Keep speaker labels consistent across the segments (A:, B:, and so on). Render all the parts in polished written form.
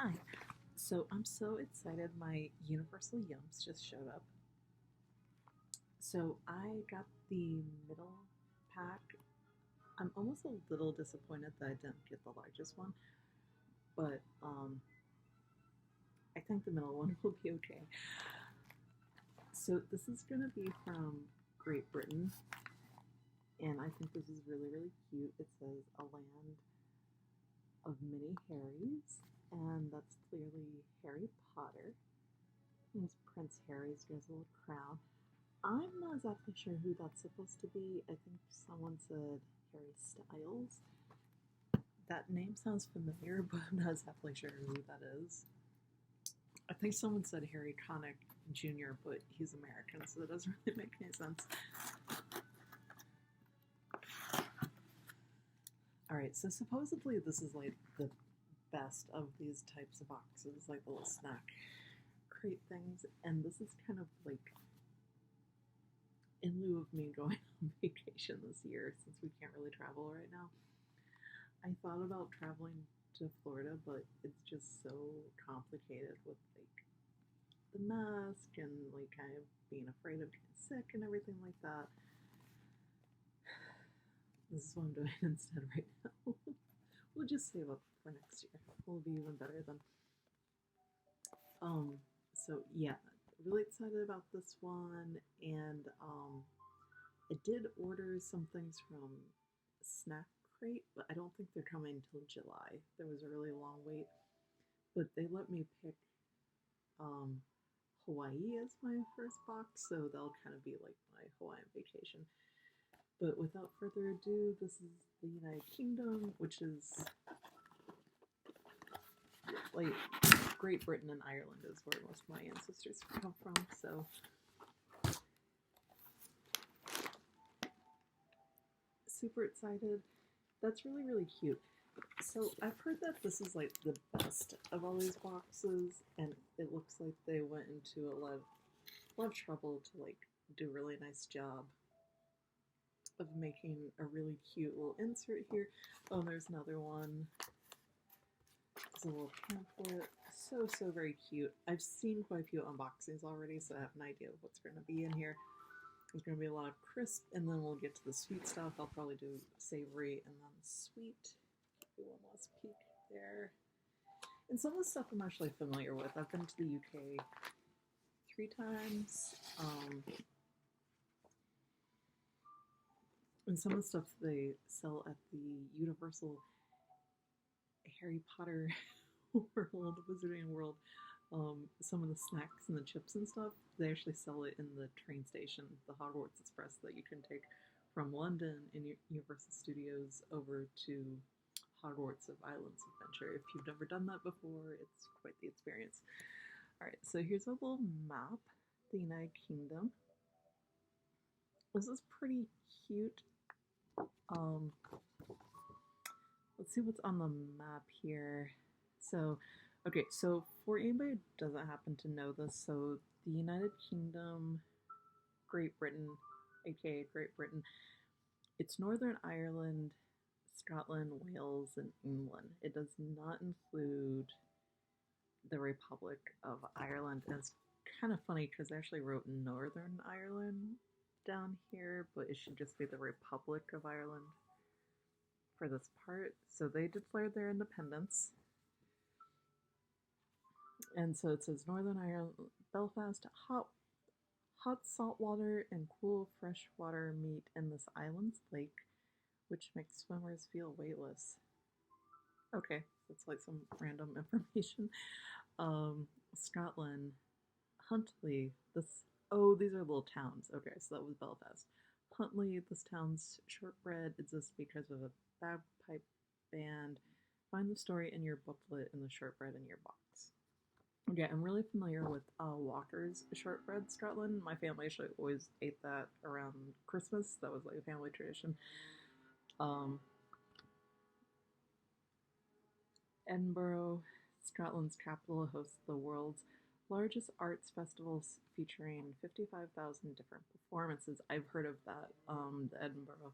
A: Hi. So I'm so excited my Universal Yums just showed up. So I got the middle pack. I'm almost a little disappointed that I didn't get the largest one, but I think the middle one will be okay. So this is going to be from Great Britain, and I think this is really, really cute. It says a land of many Harrys, and that's clearly Harry Potter. There's Prince Harry's got his little crown. I'm not exactly sure who that's supposed to be. I think someone said Harry Styles. That name sounds familiar, but I'm not exactly sure who that is. I think someone said Harry Connick Jr., but he's American, so that doesn't really make any sense. Alright, so supposedly this is like the best of these types of boxes, like the little snack crate things, and this is kind of like in lieu of me going on vacation this year, since we can't really travel right now. I thought about traveling to Florida, but it's just so complicated with like the mask and like kind of being afraid of getting sick and everything like that. This is what I'm doing instead right now. We'll just save up for next year. We'll be even better then. So yeah, really excited about this one, and I did order some things from Snack Crate, but I don't think they're coming until July. There was a really long wait, but they let me pick um, Hawaii as my first box, so that'll kind of be like my Hawaiian vacation. But without further ado, this is the United Kingdom, which is like Great Britain and Ireland is where most of my ancestors come from, so super excited. That's really, really cute. So I've heard that this is like the best of all these boxes, and it looks like they went into a lot of trouble to like do a really nice job of making a really cute little insert here. Oh, there's another one. It's a little pamphlet. So very cute. I've seen quite a few unboxings already, so I have an idea of what's going to be in here. There's going to be a lot of crisp, and then we'll get to the sweet stuff. I'll probably do savory and then sweet. Give one last peek there. And some of the stuff I'm actually familiar with. I've been to the UK 3 times. And some of the stuff they sell at the Universal Harry Potter world, Wizarding World, some of the snacks and the chips and stuff, they actually sell it in the train station, the Hogwarts Express that you can take from London in Universal Studios over to Hogwarts of Islands Adventure. If you've never done that before, it's quite the experience. Alright, so here's a little map, the United Kingdom. This is pretty cute. Let's see what's on the map here. So, okay, so for anybody who doesn't happen to know this, so the United Kingdom, Great Britain, aka Great Britain, it's Northern Ireland, Scotland, Wales, and England. It does not include the Republic of Ireland. And it's kind of funny because I actually wrote Northern Ireland down here, but it should just be the Republic of Ireland for this part. So they declared their independence. And so it says Northern Ireland, Belfast, hot salt water and cool fresh water meet in this island's lake, which makes swimmers feel weightless. Okay, that's like some random information. Scotland, Huntly, these are little towns. Okay, so that was Belfast. Huntley, this town's shortbread exists because of a bagpipe band. Find the story in your booklet and the shortbread in your box. Okay, I'm really familiar with Walker's shortbread, Scotland. My family actually always ate that around Christmas. That was like a family tradition. Edinburgh, Scotland's capital, hosts the world's largest arts festivals featuring 55,000 different performances. I've heard of that, the Edinburgh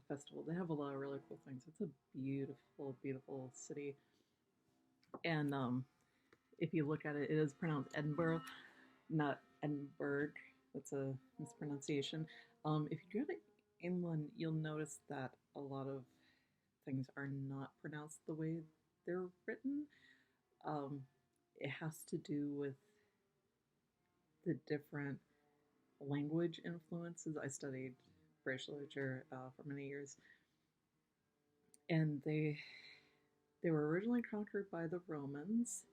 A: Festival. They have a lot of really cool things. It's a beautiful, beautiful city. And if you look at it, it is pronounced Edinburgh, not Edinburgh. That's a mispronunciation. If you go to England, you'll notice that a lot of things are not pronounced the way they're written. Um, it has to do with the different language influences. I studied British literature for many years, and they were originally conquered by the Romans,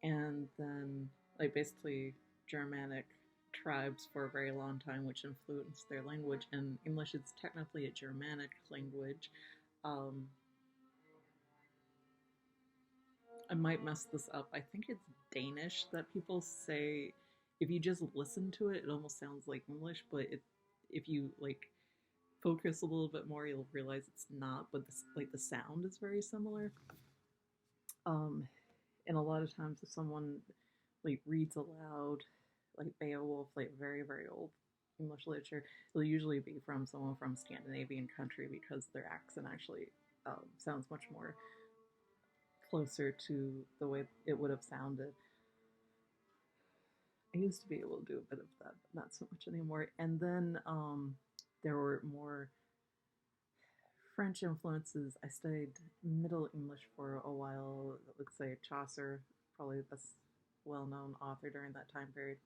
A: and then like basically Germanic tribes for a very long time, which influenced their language. And English is technically a Germanic language. Um, I might mess this up. I think it's Danish that people say. If you just listen to it, it almost sounds like English, but if you like focus a little bit more, you'll realize it's not. But this, like the sound is very similar. Um, and a lot of times, if someone like reads aloud, like Beowulf, like very old English literature, it'll usually be from someone from Scandinavian country because their accent actually sounds much more closer to the way it would have sounded. I used to be able to do a bit of that, but not so much anymore. And then there were more French influences. I studied Middle English for a while. Let's say Chaucer, probably the best well-known author during that time period.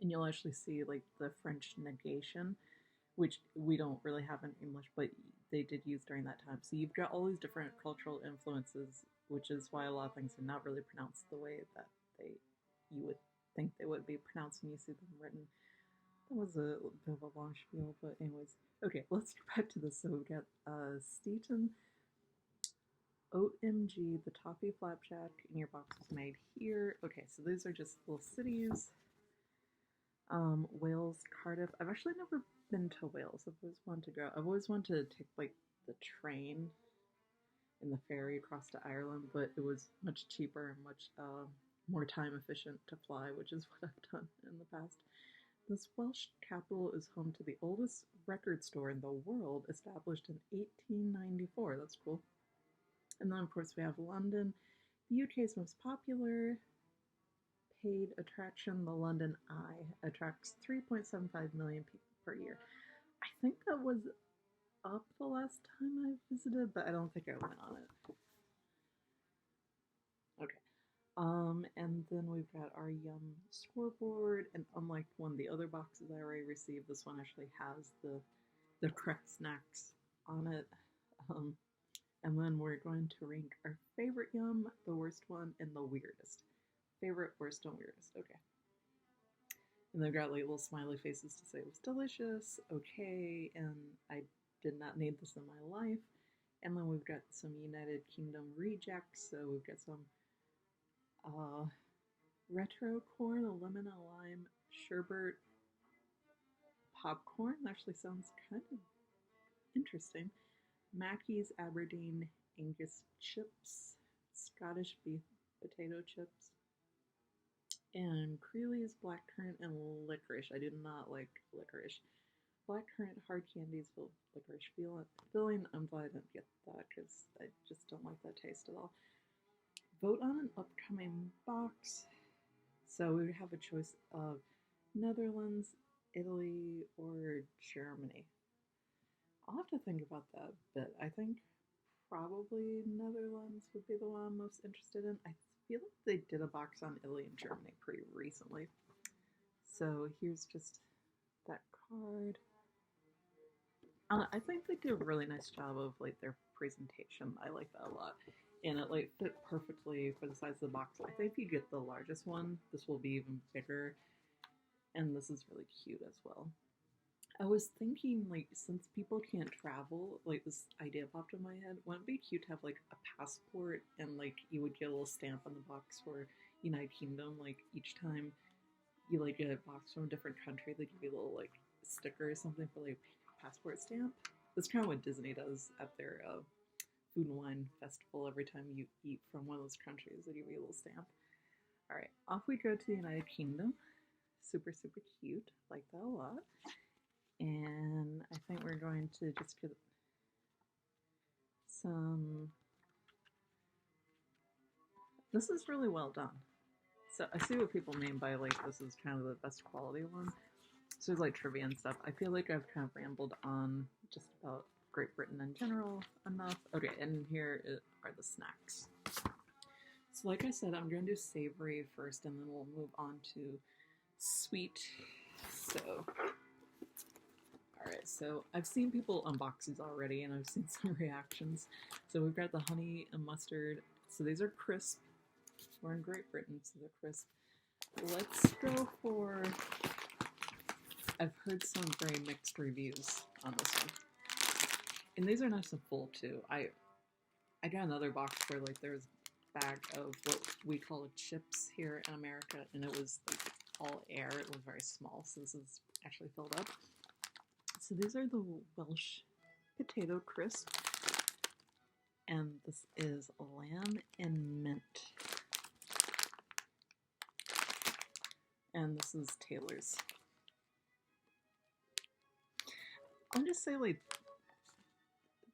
A: And you'll actually see like the French negation, which we don't really have in English, but they did use during that time. So you've got all these different cultural influences, which is why a lot of things are not really pronounced the way that they you would think they would be pronounced when you see them written. That was a bit of a long spiel, but anyways. Okay, let's get back to this. So we've got Steaton, OMG, the toffee flapjack in your box was made here. Okay, so these are just little cities. Wales, Cardiff. I've actually never been to Wales. I've always wanted to go. I've always wanted to take like the train and the ferry across to Ireland, but it was much cheaper and much more time efficient to fly, which is what I've done in the past. This Welsh capital is home to the oldest record store in the world, established in 1894. That's cool. And then, of course, we have London, the UK's most popular paid attraction. The London Eye attracts 3.75 million people per year. I think that was up the last time I visited, but I don't think I went on it. Okay. And then we've got our Yum scoreboard, and unlike one of the other boxes I already received, this one actually has the correct snacks on it. And then we're going to rank our favorite Yum, the worst one, and the weirdest. Favorite, worst, and weirdest. Okay. And they've got like little smiley faces to say it was delicious, okay, and I did not need this in my life. And then we've got some United Kingdom rejects. So we've got some retro corn, a lemon and lime sherbet popcorn. Actually sounds kind of interesting. Mackey's Aberdeen Angus chips, Scottish beef potato chips, and Creely's blackcurrant and licorice. I do not like licorice. Blackcurrant hard candies with licorice filling. I'm glad I didn't get that because I just don't like that taste at all. Vote on an upcoming box. So we have a choice of Netherlands, Italy, or Germany. I'll have to think about that a bit. I think probably Netherlands would be the one I'm most interested in. I feel like they did a box on Italy and Germany pretty recently. So here's just that card. I think they did a really nice job of like their presentation. I like that a lot. And it like fit perfectly for the size of the box. I think if you get the largest one, this will be even bigger. And this is really cute as well. I was thinking, like, since people can't travel, like, this idea popped in my head. Wouldn't it be cute to have, like, a passport and, like, you would get a little stamp on the box for United Kingdom? Like, each time you, like, get a box from a different country, they give you a little, like, sticker or something for, like, passport stamp. That's kind of what Disney does at their food and wine festival. Every time you eat from one of those countries, they give you a little stamp. All right, off we go to the United Kingdom. Super, super cute. Like that a lot. And I think we're going to just get some This is really well done. So I see what people mean by like this is kind of the best quality one. So there's like trivia and stuff. I feel like I've kind of rambled on just about Great Britain in general enough. Okay, and here are the snacks. So like I said, I'm going to do savory first, and then we'll move on to sweet. So, alright, so I've seen people unbox these already, and I've seen some reactions. So we've got the honey and mustard. So these are crisp. We're in Great Britain, so they're crisp. Let's go for... I've heard some very mixed reviews on this one. And these are nice and full, too. I got another box where, like, there was a bag of what we call chips here in America, and it was, like, all air. It was very small, so this is actually filled up. So these are the Welsh potato crisp, and this is lamb and mint. And this is Taylor's. I'll just say, like,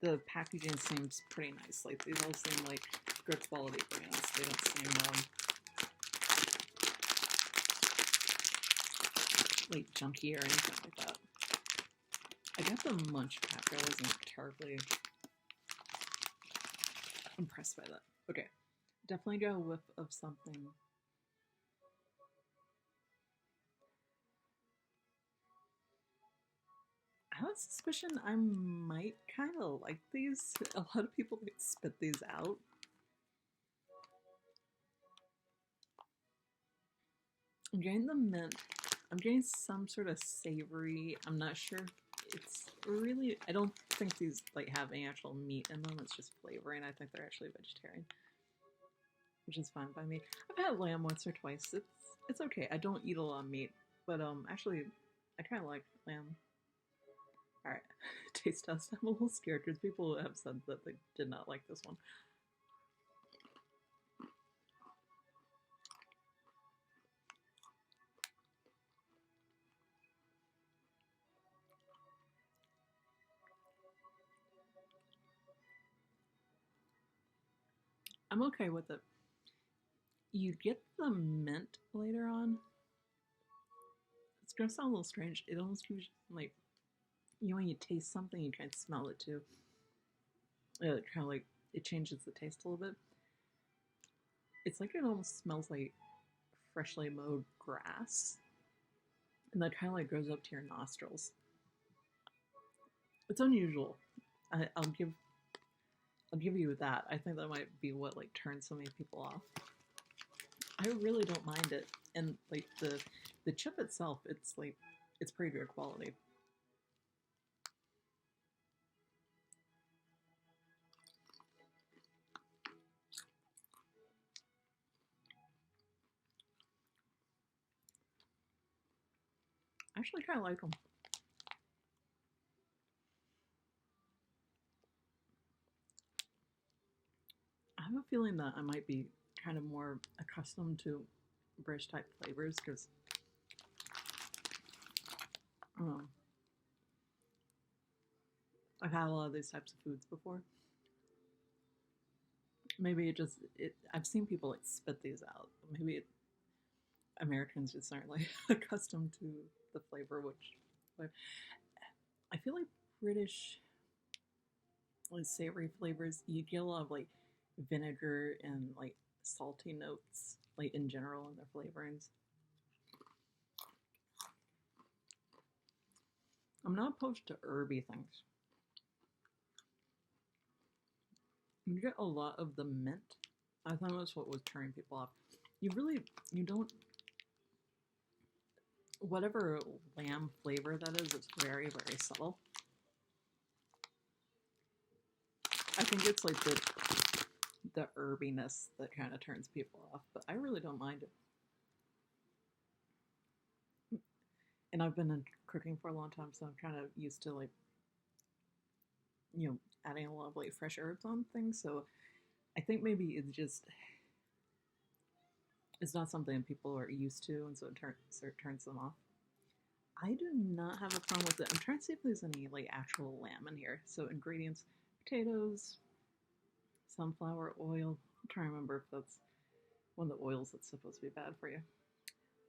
A: the packaging seems pretty nice. Like, these all seem like good quality brands. They don't seem, like, junky or anything like that. I got the munch pack. I wasn't terribly impressed by that. Okay. Definitely got a whiff of something. I have a suspicion I might kind of like these. A lot of people like spit these out. I'm getting the mint. I'm getting some sort of savory. I'm not sure. It's really... I don't think these like have any actual meat in them. It's just flavoring. I think they're actually vegetarian, which is fine by me. I've had lamb once or twice. It's okay. I don't eat a lot of meat, but actually, I kind of like lamb. Alright, taste test. I'm a little scared because people have said that they did not like this one. I'm okay with it. You get the mint later on. It's gonna sound a little strange. It almost gives you, like, you know, when you taste something, you kind of smell it too. It kind of like, it changes the taste a little bit. It's like it almost smells like freshly mowed grass. And that kind of like goes up to your nostrils. It's unusual. I'll give you that. I think that might be what like turns so many people off. I really don't mind it. And like the chip itself, it's like, it's pretty good quality. I actually kind of like them. I have a feeling that I might be kind of more accustomed to British type flavors because I've had a lot of these types of foods before. Maybe I've seen people like spit these out. Maybe Americans just aren't like accustomed to the flavor, which I feel like British like savory flavors, you get a lot of like vinegar and like salty notes, like in general in their flavorings. I'm not opposed to herby things. You get a lot of the mint. I thought that's what was turning people off. You don't... Whatever lamb flavor that is, it's very, very subtle. I think it's like the herbiness that kind of turns people off, but I really don't mind it. And I've been in cooking for a long time, so I'm kind of used to like, you know, adding a lot of like fresh herbs on things. So I think maybe it's not something people are used to, and so it turns them off. I do not have a problem with it. I'm trying to see if there's any like actual lamb in here. So ingredients: potatoes, sunflower oil. I'm trying to remember if that's one of the oils that's supposed to be bad for you.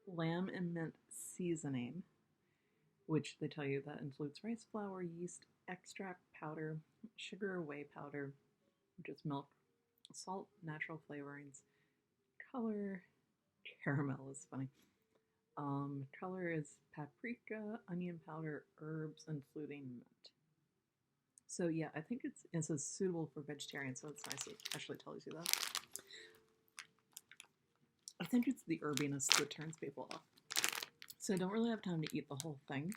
A: Lamb and mint seasoning, which they tell you that includes rice flour, yeast extract powder, sugar whey powder, which is milk, salt, natural flavorings, color, caramel is funny. Color is paprika, onion powder, herbs, including mint. So yeah, I think it says suitable for vegetarians, so it's nice it actually tells you that. I think it's the herbiness that turns people off. So I don't really have time to eat the whole thing,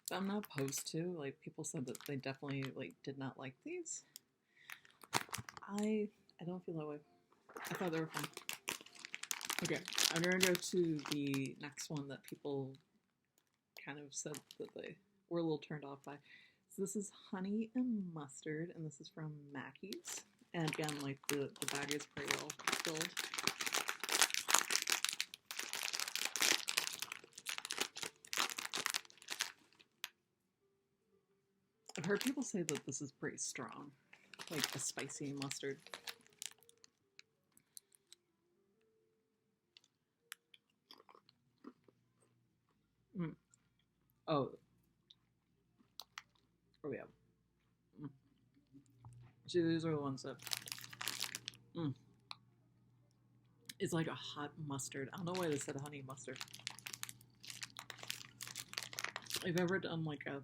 A: but I'm not opposed to. Like, people said that they definitely did not like these. I don't feel that way. I thought they were fun. Okay, I'm gonna go to the next one that people kind of said that they were a little turned off by. So this is honey and mustard, and this is from Mackey's. And again, like the bag is pretty well filled. I've heard people say that this is pretty strong, like a spicy mustard. Oh, yeah. See, these are the ones that, it's like a hot mustard. I don't know why they said honey mustard. I've ever done like a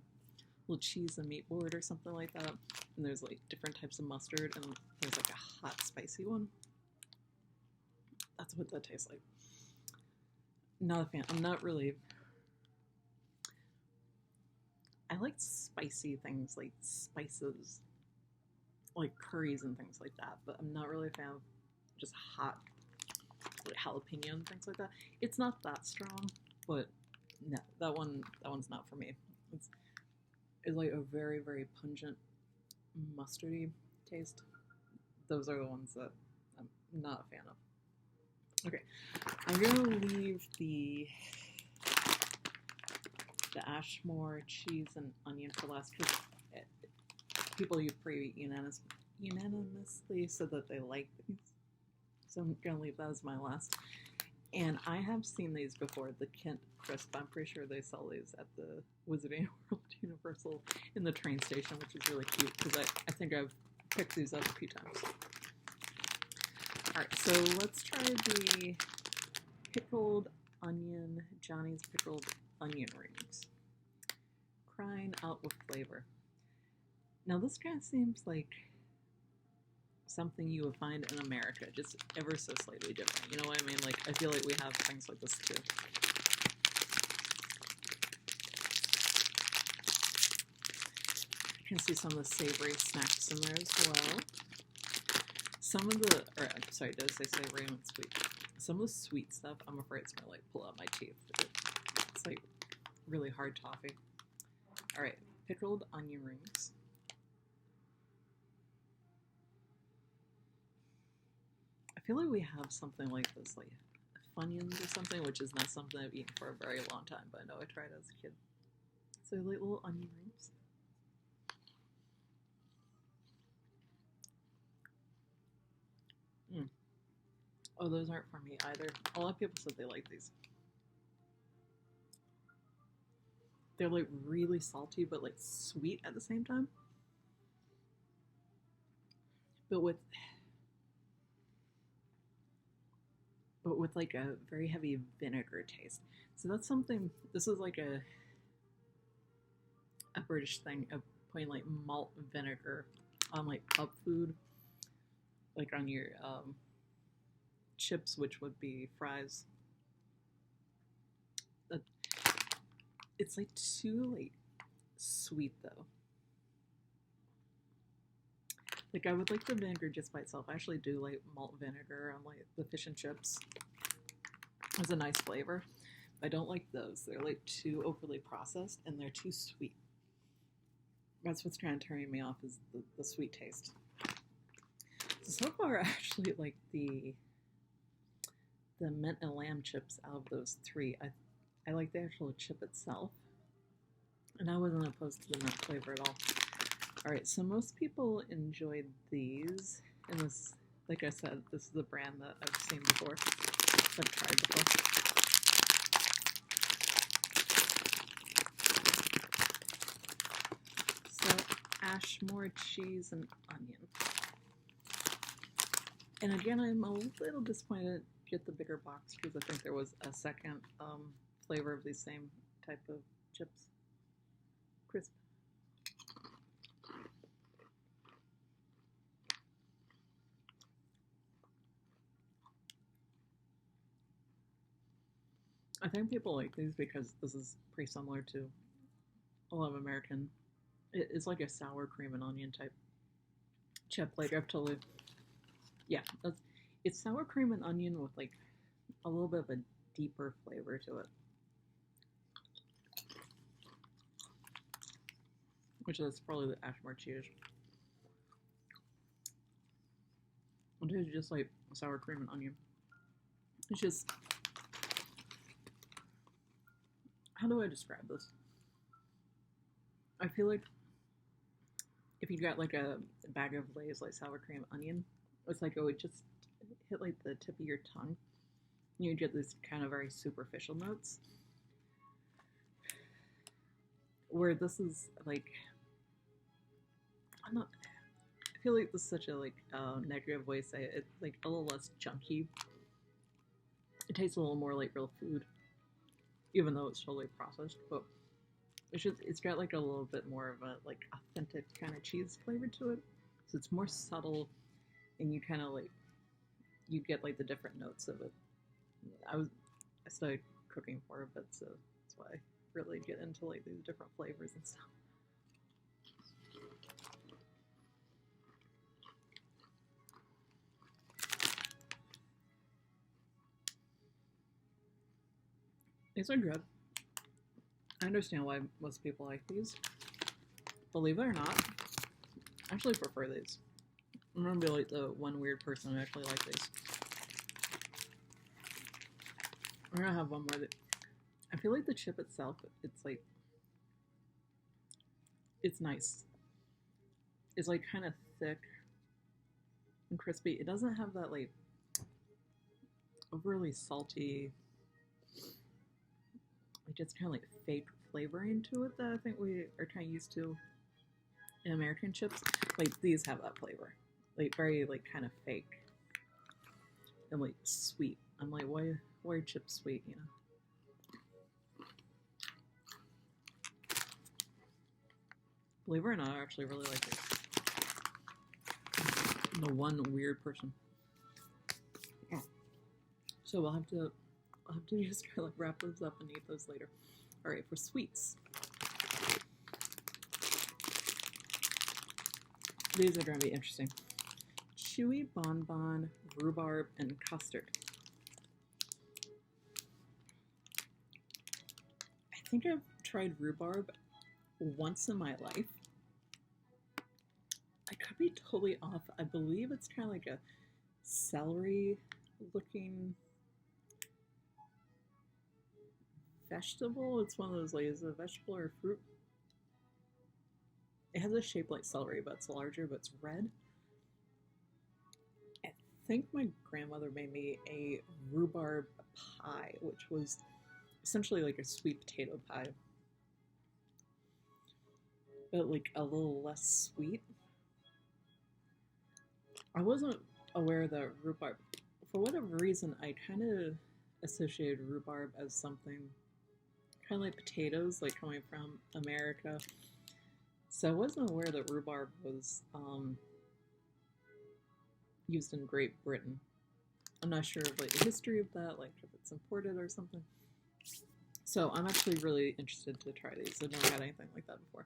A: little cheese and meat board or something like that, and there's like different types of mustard, and there's like a hot spicy one. That's what that tastes like. Not a fan. I'm not really. I like spicy things, like spices, like curries and things like that, but I'm not really a fan of just hot, like jalapeno and things like that. It's not that strong, but no, that one's not for me. It's like a very, very pungent mustardy taste. Those are the ones that I'm not a fan of. Okay, I'm gonna leave the Ashmore cheese and onion for last because people you've pretty unanimously said that they like these. So I'm gonna leave that as my last. And I have seen these before, the Kent Crisp. I'm pretty sure they sell these at the Wizarding World Universal in the train station, which is really cute because I think I've picked these up a few times. Alright, so let's try the pickled onion, Johnny's pickled onion rings. Crying out with flavor. Now this kind of seems like something you would find in America, just ever so slightly different. You know what I mean? Like, I feel like we have things like this too. You can see some of the savory snacks in there as well. Some of the, or I'm sorry, did I say savory and sweet? Some of the sweet stuff, I'm afraid it's gonna like pull out my teeth. It's like really hard toffee. All right, pickled onion rings. I feel like we have something like this, like Funyuns or something, which is not something I've eaten for a very long time, but I know I tried as a kid. So like little onion rings. Oh, those aren't for me either. A lot of people said they like these. They're like really salty, but like sweet at the same time. But with like a very heavy vinegar taste. So that's something, this is like a British thing of putting like malt vinegar on like pub food, like on your chips, which would be fries. It's like too like sweet though. Like I would like the vinegar just by itself. I actually do like malt vinegar on like the fish and chips. It's a nice flavor. I don't like those. They're like too overly processed and they're too sweet. That's what's kind of turning me off is the sweet taste. So far, I actually like the mint and lamb chips out of those three. I like the actual chip itself, and I wasn't opposed to the mint flavor at all. All right, so most people enjoyed these in this Like I said, this is a brand that I've seen before, I've tried before. So, Ashmore cheese and onion. And again, I'm a little disappointed to get the bigger box because I think there was a second flavor of the same type of chips. Crisp. I think people like these because this is pretty similar to a lot of American. It's like a sour cream and onion type chip. Like I've totally, yeah, it's sour cream and onion with like a little bit of a deeper flavor to it, which is probably the Ashmore cheese. It tastes just like sour cream and onion. It's just, how do I describe this? I feel like if you got like a bag of Lay's like sour cream onion, it's like it would just hit like the tip of your tongue. You get these kind of very superficial notes. Where this is like, I feel like this is such a like negative way to say it. It's like a little less chunky. It tastes a little more like real food, even though it's totally processed. But it's got like a little bit more of a like authentic kind of cheese flavor to it. So it's more subtle, and you kind of like you get like the different notes of it. I started cooking for a bit, so that's why I really get into like these different flavors and stuff. These are good. I understand why most people like these. Believe it or not, I actually prefer these. I'm gonna be like the one weird person who actually like these. We're gonna have one more that I feel like the chip itself, it's like it's nice. It's like kind of thick and crispy. It doesn't have that like overly salty, like just kind of like fake flavoring to it that I think we are kind of used to in American chips. Like these have that flavor, like very like kind of fake and like sweet. I'm like, why are chips sweet? You know. Believe it or not, I actually really like it. I'm the one weird person. Yeah. So we'll have to just kind of like wrap those up and eat those later. All right, for sweets. These are going to be interesting. Chewy, bonbon, rhubarb, and custard. I think I've tried rhubarb once in my life. I could be totally off. I believe it's kind of like a celery looking vegetable. It's one of those, like, is it a vegetable or a fruit? It has a shape like celery, but it's larger, but it's red. I think my grandmother made me a rhubarb pie, which was essentially like a sweet potato pie, but like a little less sweet. I wasn't aware that rhubarb, for whatever reason, I kind of associated rhubarb as something kind of like potatoes, like coming from America. So I wasn't aware that rhubarb was used in Great Britain. I'm not sure of like the history of that, like if it's imported or something. So I'm actually really interested to try these. I've never had anything like that before.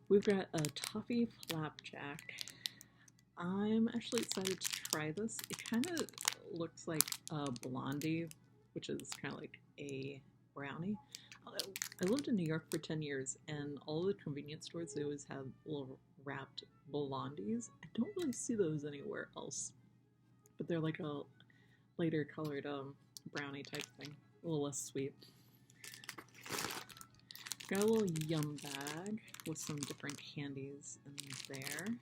A: We've got a toffee flapjack. I'm actually excited to try this. It kind of looks like a blondie, which is kind of like a brownie. I lived in New York for 10 years, and all the convenience stores, they always have little wrapped blondies. I don't really see those anywhere else, but they're like a lighter colored brownie type thing, a little less sweet. Got a little yum bag with some different candies in there.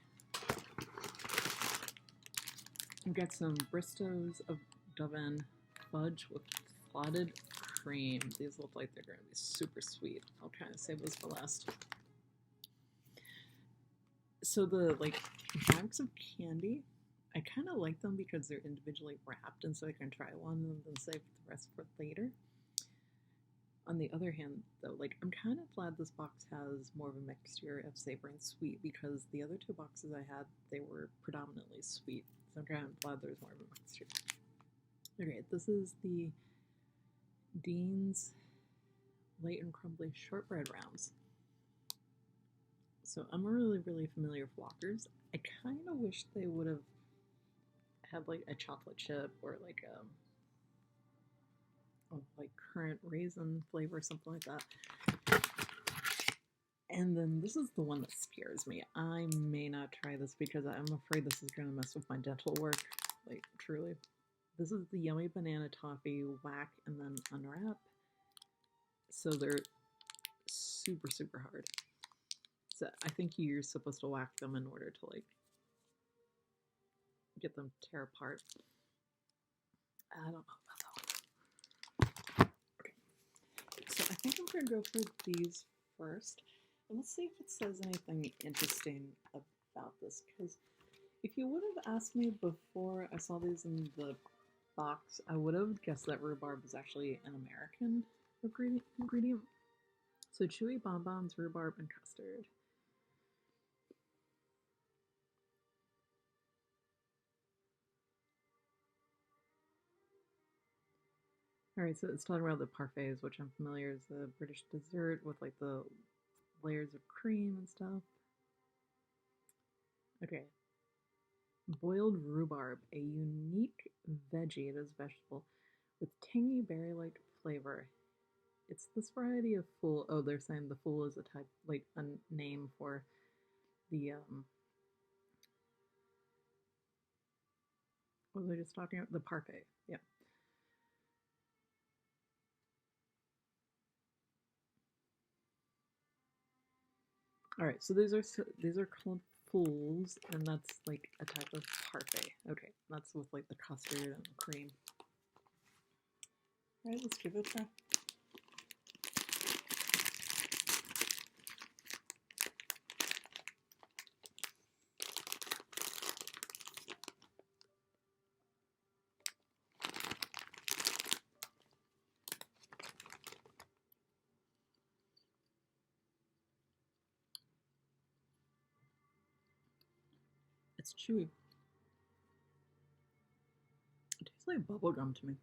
A: You get some Bristow's of Dove fudge with clotted cream. These look like they're going to be super sweet. I'll try to save those for last. So the bags of candy, I kind of like them because they're individually wrapped, and so I can try one and then save the rest for later. On the other hand, though, I'm kind of glad this box has more of a mixture of savory and sweet, because the other two boxes I had, they were predominantly sweet. So I'm kind of glad there's more of a mixture. Okay, this is the Dean's Light and Crumbly Shortbread Rounds. So I'm really, really familiar with Walkers. I kind of wish they would have had a chocolate chip or currant raisin flavor, something like that. And then this is the one that scares me. I may not try this because I'm afraid this is going to mess with my dental work, truly. This is the Yummy Banana Toffee Whack and then Unwrap. So they're super, super hard. So I think you're supposed to whack them in order to get them to tear apart. I don't know about that one. Okay. So I think I'm going to go for these first. And let's see if it says anything interesting about this. Because if you would have asked me before I saw these in the box, I would have guessed that rhubarb is actually an American ingredient. So chewy bonbons, rhubarb, and custard. Alright, so it's talking about the parfaits, which I'm familiar is a British dessert with the layers of cream and stuff. Okay. Boiled rhubarb, a unique veggie, it is vegetable, with tangy berry-like flavor. It's this variety of fool. Oh, they're saying the fool is a type, a name for the, what was I just talking about? The parfait, yeah. Alright, so these are called fools, and that's a type of parfait. Okay, that's with the custard and the cream. Alright, let's give it a try. It's chewy. It tastes like bubblegum to me.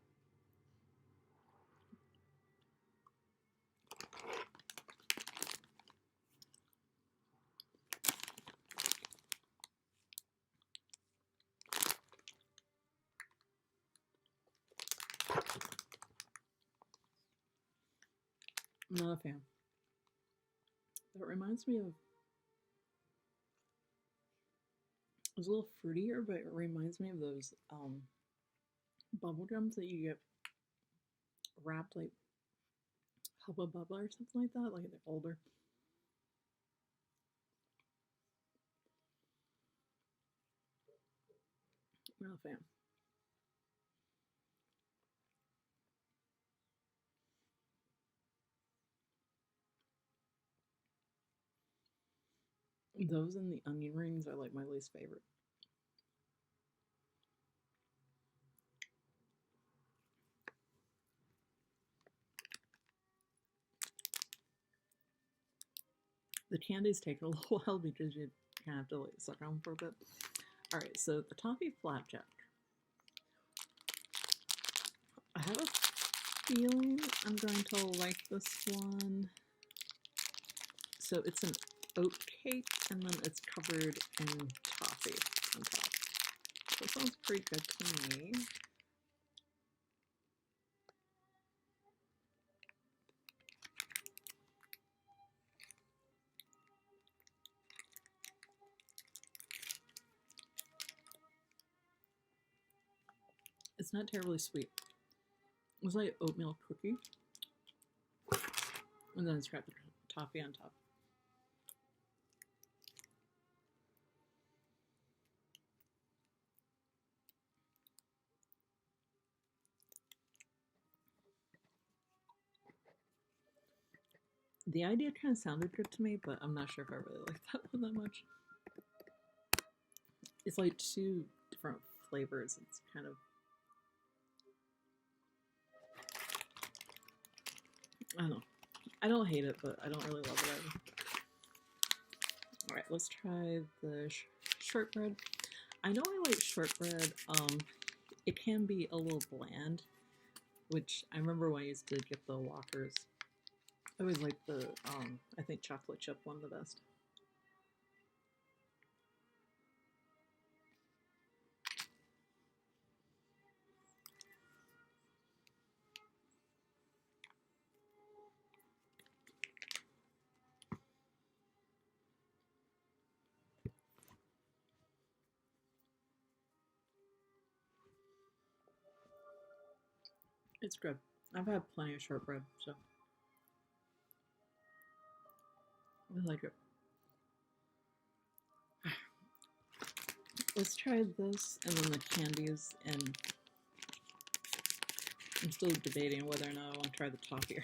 A: I'm not a fan. That reminds me of, it's a little fruitier, but it reminds me of those bubble gums that you get wrapped Hubba Bubba or something like that, they're older. I'm not a fan. Those and the onion rings are my least favorite. The candies take a little while because you kind of have to suck on them for a bit. Alright, so the toffee flapjack. I have a feeling I'm going to like this one. So it's an oat cake, and then it's covered in toffee on top. That sounds pretty good to me. It's not terribly sweet. It's like oatmeal cookie. And then it's wrapped with toffee on top. The idea kind of sounded good to me, but I'm not sure if I really like that one that much. It's like two different flavors. It's kind of... I don't know. I don't hate it, but I don't really love it either. Alright, let's try the shortbread. I know I like shortbread. It can be a little bland, which I remember when I used to get the Walkers. I always liked the, I think chocolate chip one the best. It's good. I've had plenty of shortbread, so I like it. Let's try this and then the candies, and I'm still debating whether or not I want to try the toffee.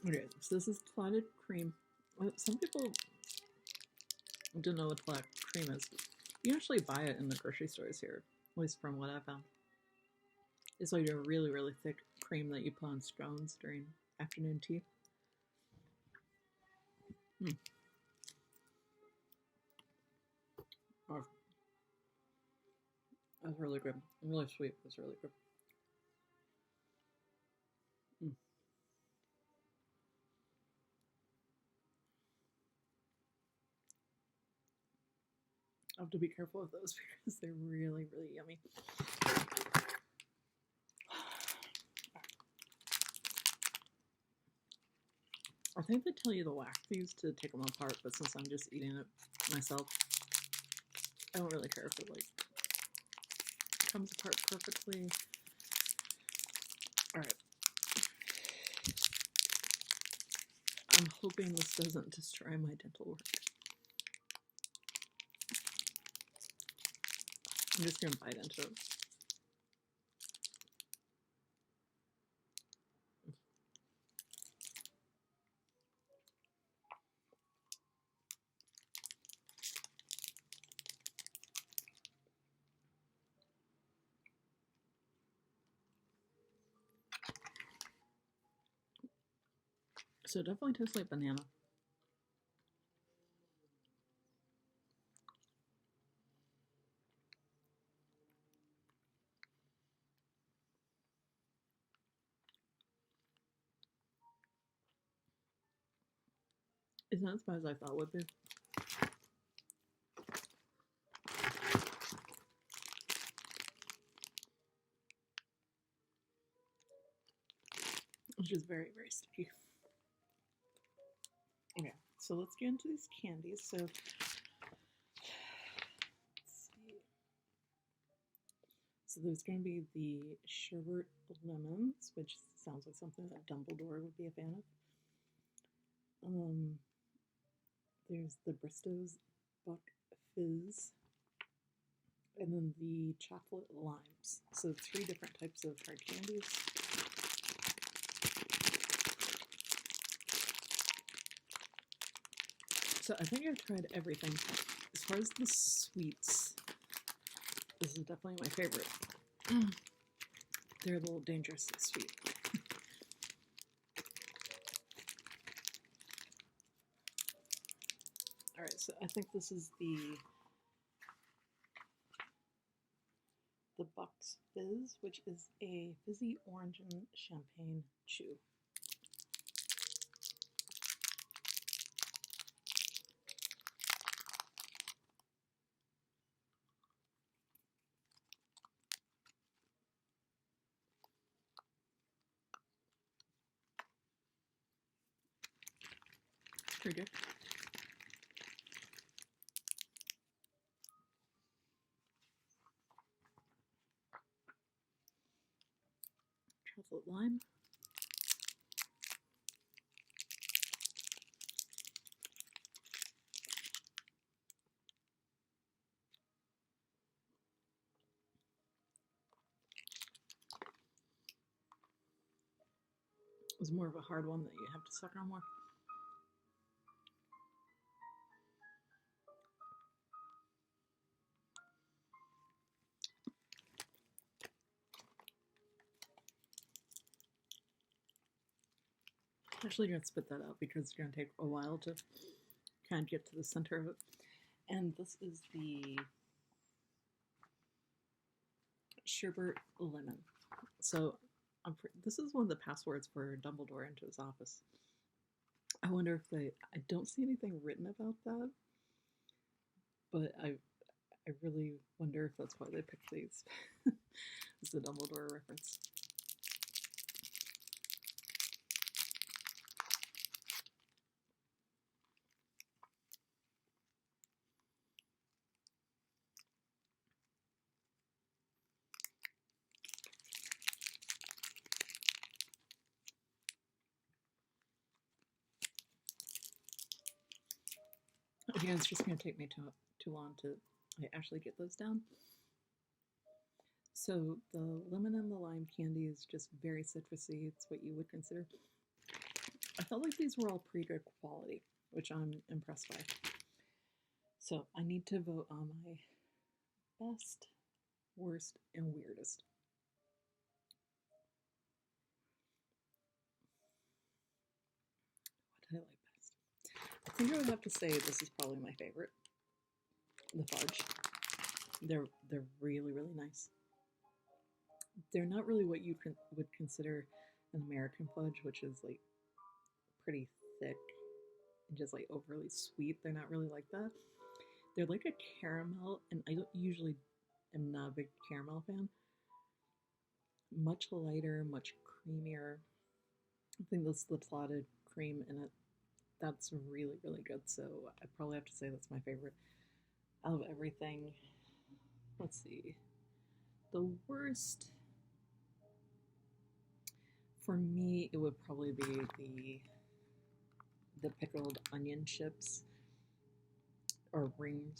A: Okay, so this is clotted cream. Some people don't know what clotted cream is. You actually buy it in the grocery stores here, at least from what I found. It's like a really, really thick cream that you put on scones during afternoon tea. Oh, that's really good. Really sweet. That's really good. I have to be careful of those because they're really, really yummy. I think they tell you to whack these to take them apart, but since I'm just eating it myself, I don't really care if it like comes apart perfectly. Alright. I'm hoping this doesn't destroy my dental work. I'm just gonna bite into it. So it definitely tastes like banana. It's not as bad as I thought it would be. It's just very, very sticky. Okay, so let's get into these candies. So, let's see. So there's going to be the sherbet lemons, which sounds like something that Dumbledore would be a fan of. There's the Bristow's Buck Fizz, and then the chocolate limes. So 3 different types of hard candies. So I think I've tried everything. As far as the sweets, this is definitely my favorite. They're a little dangerously sweet. Alright, so I think this is the Buck's Fizz, which is a fizzy orange and champagne chew. Pretty good. Chocolate lime. was more of a hard one that you have to suck on more. I'm actually going to spit that out because it's going to take a while to kind of get to the center of it. And this is the sherbet lemon. So this is one of the passwords for Dumbledore into his office. I wonder if I don't see anything written about that, but I really wonder if that's why they picked these. It's the Dumbledore reference. Again, it's just going to take me too long to actually get those down. So the lemon and the lime candy is just very citrusy. It's what you would consider. I felt like these were all pretty good quality, which I'm impressed by. So I need to vote on my best, worst, and weirdest. What did I like best? I think I would have to say this is probably my favorite. The fudge. They're really, really nice. They're not really what you would consider an American fudge, which is like pretty thick and just like overly sweet. They're not really like that. They're like a caramel, and I usually am not a big caramel fan. Much lighter, much creamier. I think this the clotted cream in it. That's really, really good. So I probably have to say that's my favorite out of everything. Let's see. The worst for me, it would probably be the pickled onion chips or rings.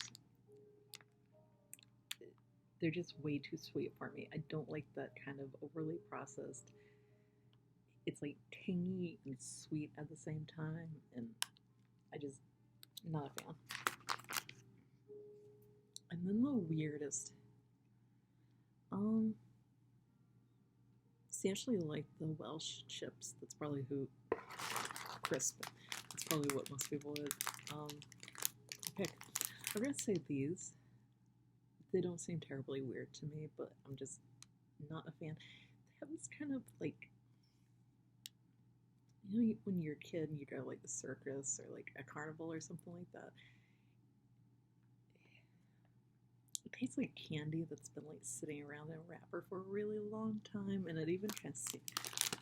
A: They're just way too sweet for me. I don't like that kind of overly processed. It's like tangy and sweet at the same time, and I just not a fan. And then the weirdest. See, I actually like the Welsh chips. That's probably who crisp. That's probably what most people would pick. I'm gonna say these. They don't seem terribly weird to me, but I'm just not a fan. They have this kind of like, you know, when you're a kid and you go to like the circus or like a carnival or something like that. It tastes like candy that's been like sitting around in a wrapper for a really long time, and it even kind of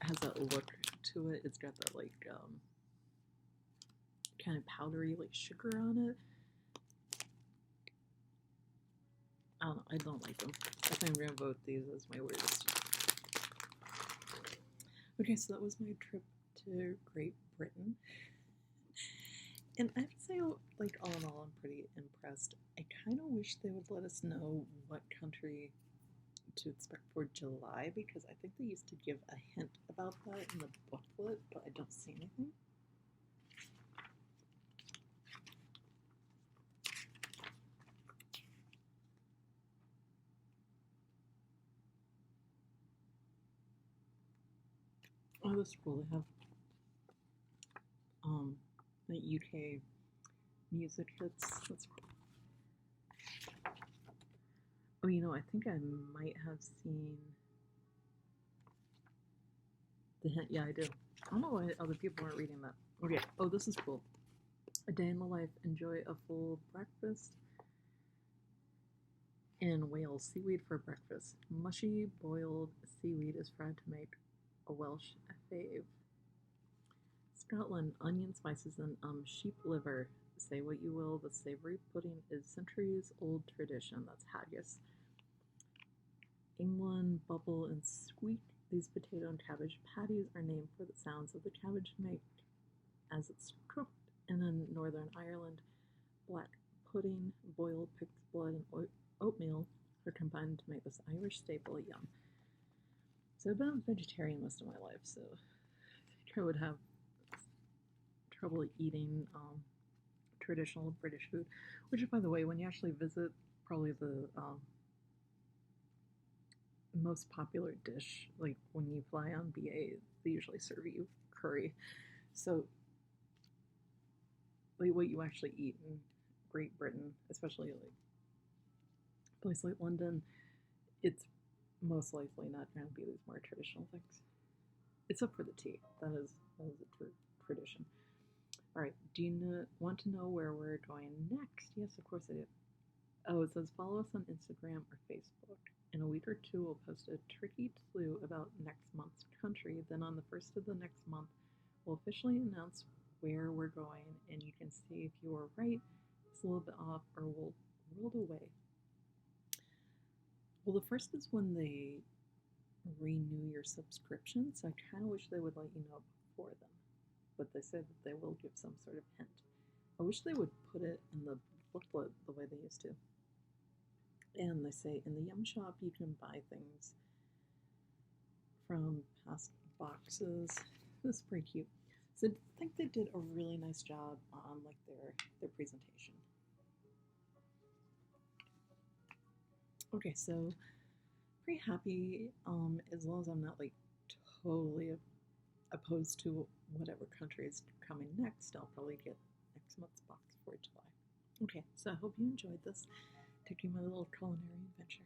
A: has that look to it. It's got that like kind of powdery like sugar on it. I don't like them. I think I'm gonna vote these as my weirdest. Okay, so that was my trip to Great Britain. And I have to say, like, all in all, I'm pretty impressed. I kind of wish they would let us know what country to expect for July, because I think they used to give a hint about that in the booklet, but I don't see anything. Oh, that's cool. They have the UK music hits. That's cool. Oh, you know, I think I might have seen the hint. Yeah, I do. I don't know why other people aren't reading that. Okay. Oh, this is cool. A day in the life. Enjoy a full breakfast in Wales. Seaweed for breakfast. Mushy boiled seaweed is fried to make a Welsh fave. Scotland. Onion, spices, and sheep liver. Say what you will, the savory pudding is centuries-old tradition. That's haggis. England. Bubble and squeak. These potato and cabbage patties are named for the sounds of the cabbage make as it's cooked. And in Northern Ireland, black pudding, boiled pig's blood, and oatmeal are combined to make this Irish staple yum. So I've been a vegetarian most of my life, so I would have trouble eating traditional British food, which, by the way, when you actually visit, probably the most popular dish, like when you fly on BA, they usually serve you curry. So, like what you actually eat in Great Britain, especially like a place like London, it's most likely not going to be these more traditional things, except for the tea. That is a true tradition. All right. Do you want to know where we're going next? Yes, of course I do. Oh, it says follow us on Instagram or Facebook. In a week or two, we'll post a tricky clue about next month's country. Then on the first of the next month, we'll officially announce where we're going, and you can see if you were right, it's a little bit off, or we'll roll away. Well, the first is when they renew your subscription, so I kind of wish they would let you know before then. But they said that they will give some sort of hint. I wish they would put it in the booklet the way they used to. And they say in the Yum Shop you can buy things from past boxes. This is pretty cute. So I think they did a really nice job on like their presentation. Okay, so pretty happy. As long as I'm not like totally opposed to whatever country is coming next, I'll probably get next month's box for July. Okay, so I hope you enjoyed this. Taking my little culinary adventure.